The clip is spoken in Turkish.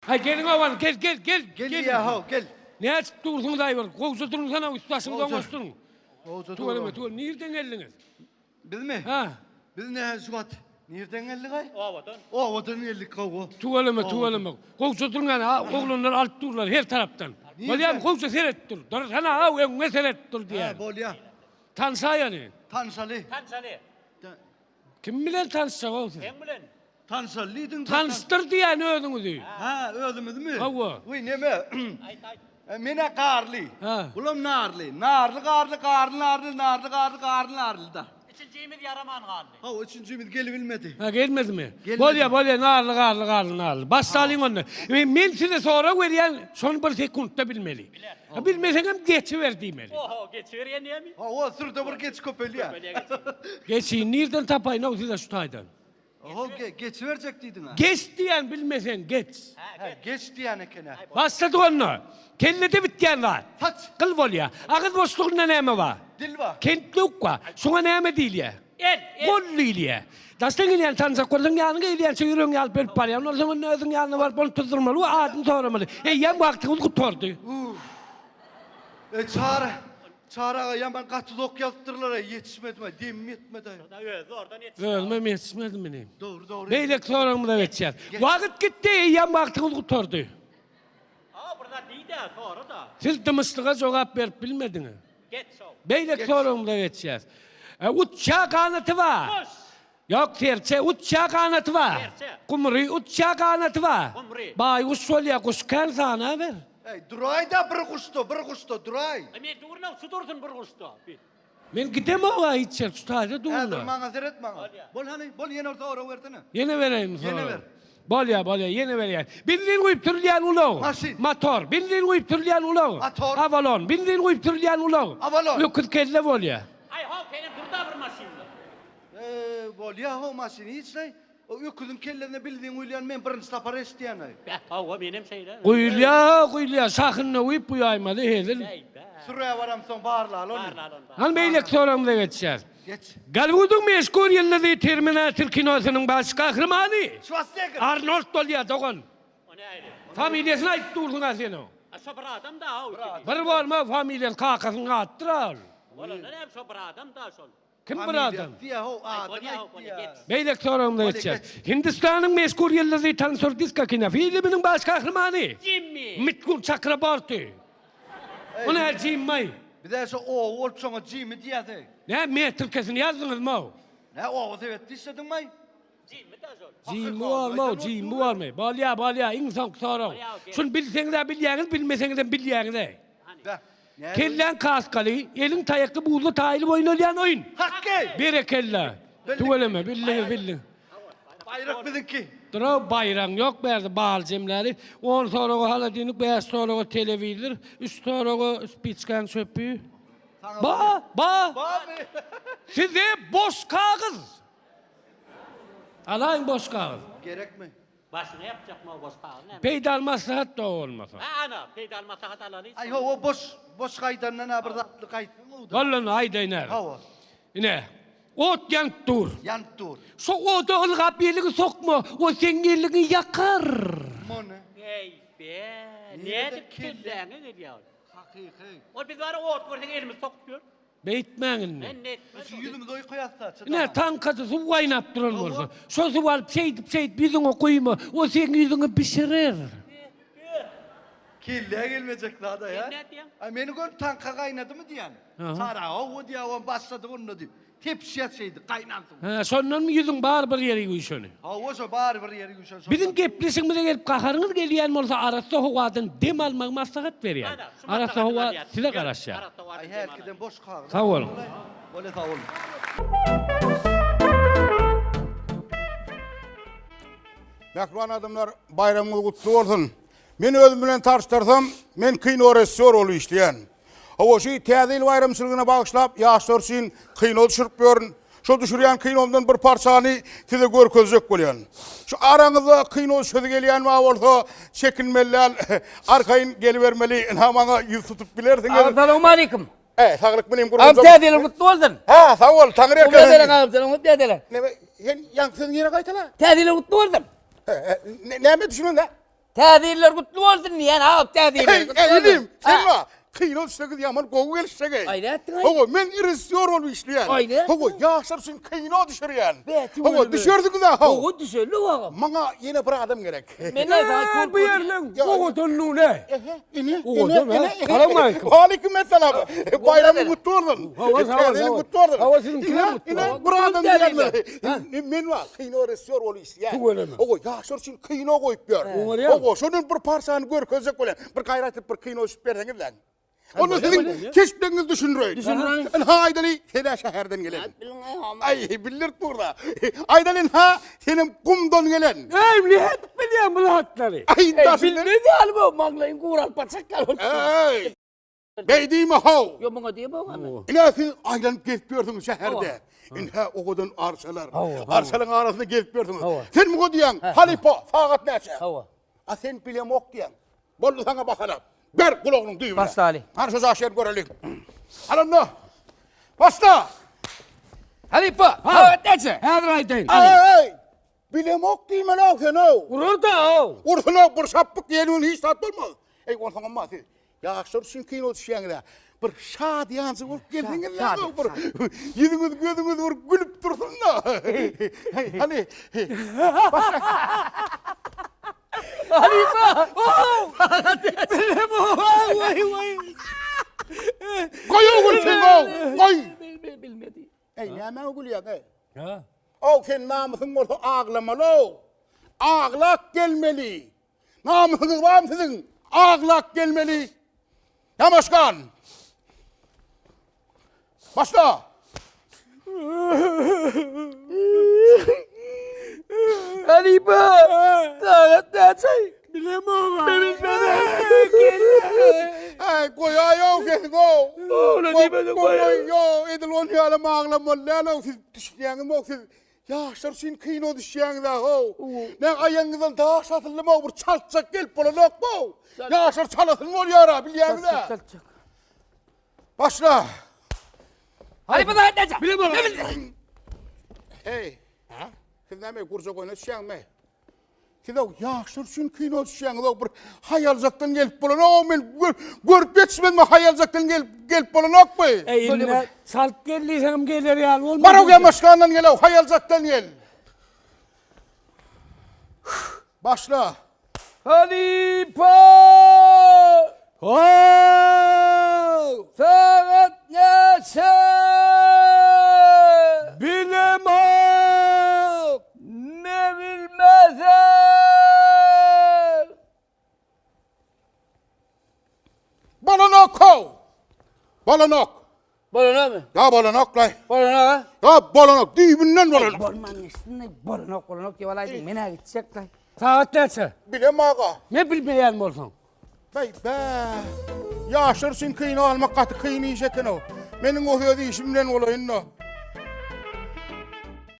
Hay gelin avan gel. Gel ya ha gel. Ne açıp dursun dayıver. Kovsa durun sana ustasından Kovsa. olsun. Kovsa Tuvaleme tuval. Nereden geldiniz? Biz mi? Ha. Biz ne suat? Nereden geldik ay? Ovatan. Ovatan geldik kavga. Tuvaleme. Kovsa durun yani. Oğlanlar alt dururlar her taraftan. Nereden? Valyam kovsa seyret dur. Dur sana ha önüne seyret dur diye. Ha bol ya. Tansa yani. Tansalı. Tansali. Kim bilen tansa kovsa? Sen bilen. Tansalıydın. Tanstır diye ne ödünü diyor. Ha öldü mü? Hava. Uy ne mi? Ay tay. Mine karlı. Ha. Ulan narlı. Narlı da. İkinciyimiz yaraman kaldı. Ha o üçüncümüz gelebilmedi. Ha gelmedi mi? Gelmedi. Bolya narlı. Başlayın onu. Ben size sonra veriyen son bir sekundda bilmeli. Ha bilmesen hem geçiver demeli. Oho geçiyor ya niye mi? Ha o sırada bir geç köpeli ya. Böyle geçiyor. Geçin nereden tapayın o size şu taydan. Ha geç verecektiydin ha. Geç diyen bilmesen geç. Ha geç diyene kene. Başladı onu. Kellede bitken var. Saç. Kıl bolya. Ağız boşluğunda neyme var? Dil var. Kentlik var. Sonra neyme değil ya. El. Gollu ilye. Dastan iliyen tanısak kurdan yanına iliyen çığırın yal per paryan. O zaman özün yanına var bunu tuzdurmalı. O adını sormalı. Yem vaktiniz kutordu. Çağrı yaman katı dok yaptırırlar yetişmedi mi? Dem yetmedi. Oradan yetişiyor. Ölmem yetişmedi benim. Doğru. Beylek sorun da geçer. Vakit gitti yem vaktiniz kutordu. Aa burada değil de sonra da. Siz dımışlığa cevap verip bilmediniz. Geç o. Beylek sorun da geçer. Uçağı kanatı var. Koş. Yok serçe uçağı kanatı var. Serçe. Kumri uçağı kanatı var. Kumri. Bay usulya kuşkan sana ver. Duray da bir kuştu duray. Ama durna su dursun bir usta. Ben gidemem ama hiç tutardı Dur durma. bana seyret bana. Bol yine orta oraya versene. Yine vereyim sonra. Yine ver. Bolya yine vereyim. Bildiğin uyup türleyen ulağı. Maşin. Motor. Bildiğin uyup türleyen ulağı. Motor. Avalon. Bildiğin uyup türleyen ulağı. Avalon. Yok kız kelle bolya. Ay ha benim burada bir maşinle. Bol ya o maşini hiç ne? O öküzün kellerine bildiğin uylayan men birinci tapar isteyen ay. Be ha benim şeyle. Kuyulya. Sakın ne uyup uyaymadı hedir. Hey be. Sıraya varam son bağırlar onu. Var lan onda. Han beylek soramda geçer. Geç. Galvudun meşgul yıllığı Terminator kinosunun baş kahramanı. Schwarzenegger. Arnold Dolya Dogon. O ne ayrı? Familyasına ait durdun ha sen o. Sobra adam da ha. Bir var mı familyan kakasını attırar. Valla ne hem sobra adam da son. Kim bir adam? Diye o Ay, adam Konya, diye. Beylek sorumlu Hadi geçer. geç. Hindistan'ın meşgul yıldızı Tansur Diskakina filminin baş kahramanı. Jimmy. Mitkun Chakraborty. O ne Jimmy? Bir de şu o olup sonra Jimmy diye de. Ne Türkçesini yazdınız mı o? Ne o evet istedin mi? Jimmy da son. Jimmy var mı? Jimmy var mı? Balya insan sorum. Balya, okey. Şunu bilseniz de bilyeniz, bilmeseniz de bilyeniz. Be. Ne? Kellen kaskalı, elin tayaklı buğulu taylı oynayan oyun. Hakkı. Berekella. Tuvaleme, bildin. Bayrak bizimki. Dura bayram yok berdi bağlı cemleri. 10 sonra o haladinlik, 5 sonra o televizor, 3 sonra o spiçkan çöpü. Ba. Abi. Size boş kağıt. Alayım boş kağıt. Gerek mi? Başı ne yapacak mı o boş pahalı ne? Peydal maslahat da olmasa. Ha ana. Peydal masahat alanıyız. Ay o boş kaydanla ne bir tatlı kaydı mı? Vallahi ayda iner. Hava. Ne? Ot yan dur. Yan dur. So otu ılgap yerliği sokma. O sen yerliği yakar. Mone. Hey be. Niye Ne de de kirli? kirlerini geliyor. Hakiki. O biz var ot gördük elimiz sokuyor. Beytmenin ne? Ben net. Şu yüzümü doy koyarsa. Ne tankası su kaynap durur morsa. Sosu var şeyt bizim o koyma. O senin yüzünü pişirir. Kirliye gelmeyecek daha da ya. Ne diyorsun? Ay beni gör tanka kaynadı mı diyen. Aha. Sara o diye o başladı onu diyor. Tepsiye şeydi kaynadı. Ha, sonra mı yüzün bağır bir yere koyuşunu? Ha o so bari bir yere gülşen. Bizim geplisin bize gelip kaharınız geliyen olsa arası hovadan dem almak maslahat ver yani. Arası hova size karış ya. Ay herkeden boş kalır. Sağ olun. Öyle sağ olun. Mehruan adamlar bayramı kutlu olsun. Men özümle tartıştırsam, men kıyno rejissör olu işleyen. O şey tədil bayramçılığına bağışlap, yaşlar için kıyno düşürüp görün. Şu düşürüyen kıynomdan bir parçanı size görkezecek bolyan. Şu aranızda kıyno sözü geleyen ma olsa çekinmeliler, arkayın gelivermeli, namana yüz tutup bilirsiniz. Assalamu alaikum. Sağlık benim kurban. Abi tədili kutlu olsun. Ha, sağ ol, Tanrı O bedelen erken. abi sen umut tədili. Ne be, yansın yine kaytala. Tədili kutlu olsun. Ne mi düşünün de? Täzirler kutlu bolsun diýen ha, täzirler kutlu bolsun. Elim, sen Ha. va. Kıyın olsaydı yaman gogu gelişsege. Ayda ettin ay. Ogo men irisiyor ol işleyen. Ayda. Ogo yaşarsın kıyına düşürüyen. Beti Ogo öyle. düşürdük da. Ogo düşerli oğlum. Mana yine bir adam gerek. Men näme Bu yerden Ya- o tonlu ne? İni, Ogo değil mi? Aleyküm. Aleykümselam. Bayramı verin. kutlu olsun. Hava, hava, Tedeli hava. kutlu olsun. Hava sizinkine kutlu. İne bir adam gelmedi. Men var kıyına irisiyor ol işleyen. Bu öyle mi? Ogo yaşarsın kıyına koyup gör. Ogo ya. Ogo şunun bir parçanı gör közek böyle. Bir gayret et bir kıyına oluşup verdiniz lan. Onu böyle sizin ya. keşfiniz düşünürüz. Düşünürüz. Ha Aydali, seni şehirden gelen. Ay bilir burada. Aydalin ha senin kumdan gelen. Ey ne hep biliyorum bu hatları. Ay Ey taşın. bilmedi halbuki maglayın kural paçaklar. Ey. Beydimi hav. Yo bana diye bakalım. İne siz aylanıp gezip gördünüz şehirde. İne o kadar arsalar. Arsaların arasında gezip gördünüz. Sen mi o diyen? Halipa, fakat neçe? Hava. A sen bilem ok diyen. Bollu sana bakalım. Ver kulağının düğümüne. Başla Ali. Hani söz aşağı görelim. Alın da. Başla. Halipa. Ha näçe? Her aydan. Ay! Bilem ok değil mi lan sen o? Burada o. Urtuna bir şapık yelun hiç tat olmaz. Ey on sana mı? Ya şursun kıyın olsun şengide. Bir şad yansın olup geldiniz lan. Yüzünüz gözünüz bir gülüp dursun da. Hani. Halipa. Vay vay. Koy oğul sen o. Koy. Bilmedi. Ey ne hemen oğul ya. Ha. O sen namusun olsa ağlamalı. Ağlak gelmeli. Namusunuz var mı sizin? Ağlak gelmeli. Yamaşkan. Başla. Halipa. Saat näçe? Bilemiyorum. Ay koy ayağı kesin o. Oğlum demedim koy. Yo edil on yalı ağlamalı. Lan siz düşleğiniz mi siz? Ya şarşın kıyın o düşleğiniz o. Ne ayağınızdan daha satıldı mı? Bu çalçak gelip bana yok mu? Ya şar çalasın mı oluyor ha bilyeğiniz de. Başla. Halipa saat näçe? Bilemiyorum. Hey. Siz ne mi kursa koyun düşleğin mi? Siz o ya şarşın kıyın o düşleğiniz o bir hayalcaktan gelip bana o men görüp geçmem mi hayalcaktan gelip bana yok mu? Ey inne salt geldiysem gelir ya. Olmaz. Barov ya başkandan gel o hayalcaktan gel. Başla. Halipa. Oh! Saat näçe? Bilemem. Ne bilmezem. Balanok ho. Balanok. Bana mı? Ya balanok lay. Bana Ya balanok dibinden balanok. Bormanın üstünde boranok diyorlar. Mena gidecek lan. Saat neçe? Bilem ağa. Ne bilmeyen olsun? Bey be. Yaşarsın kıyını almak katı kıyını işekin o. Benim o höyde işimden olayın o.